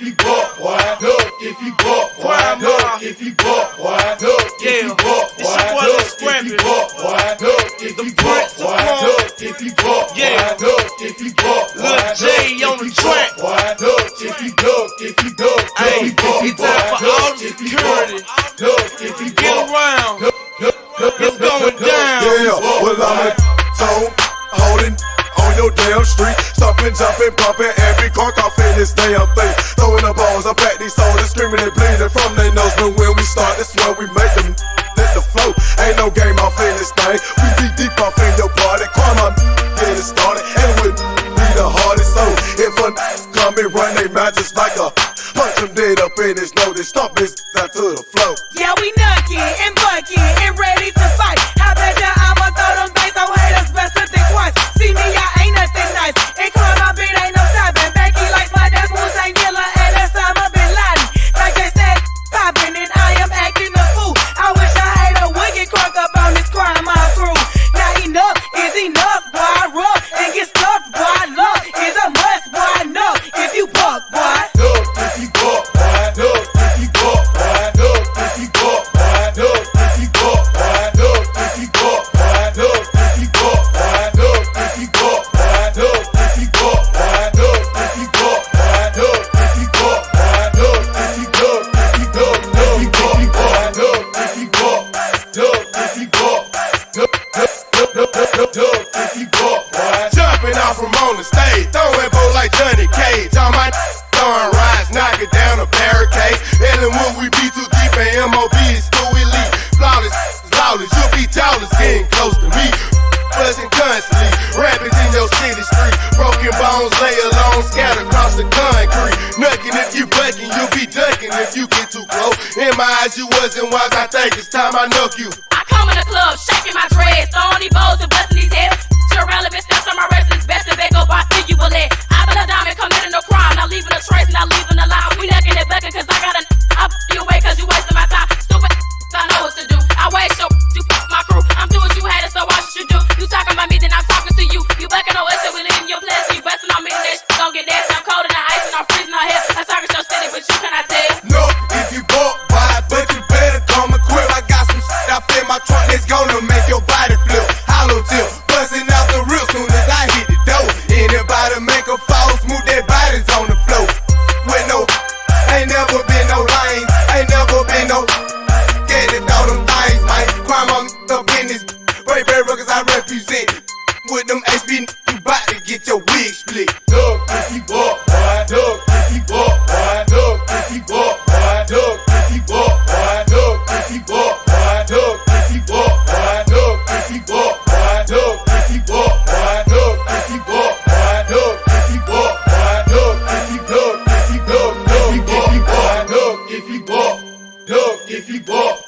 you buck, boy. Knuck if you buck, boy. Knuck if you buck, boy. Knuck if you buck, boy. Knuck if you buck, boy. Knuck if you buck, boy. Knuck if you buck, boy. Knuck if you buck, boy. Lil J on the track. Knuck if you duck, if you duck, if you buck, it's time for all the security. Knuck if you Get around. It's going down. Yeah, well I'm in zone, holding on your damn street, stomping, jumping, bumping every car off in this damn thing. Throwing the balls, I pack these soldiers, screaming and bleeding from their nose. But when we start, that's when we make them hit the flow. Ain't no game off in this thing. We be deep off in your party. Come on, get it started, and we be the hardest. So if a come and run they mouth just like a punch them dead up in his nose, they stomp this out to the flow. Yeah, we knuckin' and buckin' and ready to fight. How bet ya I'ma throw them things, so haters best to think twice. See me, I ain't nothing nice. And call my beat ain't no stopping. Becky like my dad, Hussein Gilla, and that's Osama bin Laden. Like they said, poppin', and I am acting a fool. I wish a hater would get crunk up on this crime, my crew. Now enough is enough, boy. I rub and get stuffed, boy. Love is a must, boy. No, if you buck, boy. Knuck if you buck, boy. Knuck if you buck, boy. Knuck if you buck, boy. Knuck if you buck, boy. Knuck if you buck, boy. Knuck if you buck, boy. Knuck if you buck, boy. Knuck if you buck, boy. Knuck if you buck, boy. Knuck if you buck, boy. Knuck if you duck, if you duck, if you buck, boy. Knuck if you buck, knuck if you buck, knuck if you buck, boy. Jumping off from on the stage, throwing bow like Johnny Cage. All my throwing rides, knocking down a barricade. Ellen when we be too deep and MOB is too elite. Flawless, lawless, you'll be jawless, getting close to me. Buzzing constantly, rapping in your city street. Broken bones lay alone, scattered across the concrete. Knuckin' if you bucking, you'll be ducking if you get too close. In my eyes you wasn't wise, I think it's time I knuck you. I come in the club, shaking my dreads, throwing these bows and busting these heads. Irrelevant steps on my wrist, it's best to back up, I think you will let. I been a diamond, committing no crime, not leaving a trace, not leaving a line. We knuckin' and buckin' cause I got I'll you away cause you wasting my time. Stupid, I know what to do. I waste your, you my crew. I'm doing what you had, so why should you do? You talking about me, then I'm talking to you. You buckin' on us, so we leaving your place. You bustin' on me, then that shit gon' get nasty. I'm cold and I'm ice and I'm freezing on here. I target your city, but you cannot tell. No, if you buck, boy, but you better come equipped. I got some shit I in my trunk that's gonna make your body flip. Hollow tip, bustin' out the real soon as I hit the door. Anybody make a fall, smooth their bodies on the floor. With no, ain't never been no lanes, ain't never been no get it all them things, man. Crime on up in this brave ruggers I represent. With them HB, you bout to get your wig split. Knuck if you buck, boy. Knuck if you buck, boy. Knuck if you buck, boy. Knuck if you buck, boy. Knuck if you buck, boy. Knuck if you buck, boy. Knuck if you buck, boy. Knuck if you buck, boy. Knuck if you buck, boy. Knuck if you buck, boy. Knuck if you duck, if you duck, if you buck, boy. Knuck if you buck, knuck if you buck.